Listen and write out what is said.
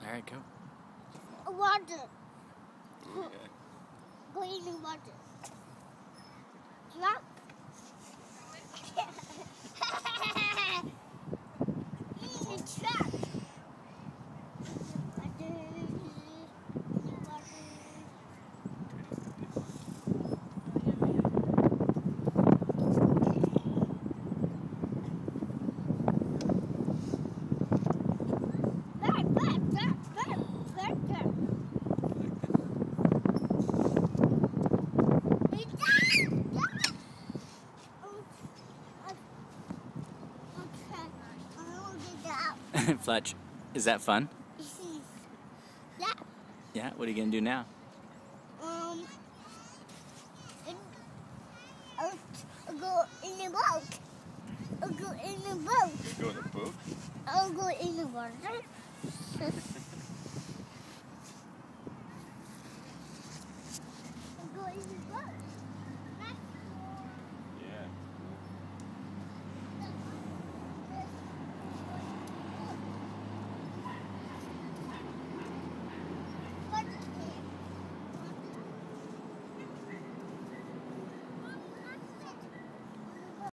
All right, go. Water. Okay. Go in the water. Drop. In the truck. Fletch, is that fun? Yeah. Yeah, what are you going to do now? I'll go in the boat. I'll go in the boat. You go in the boat? I'll go in the water. I'll go in the boat.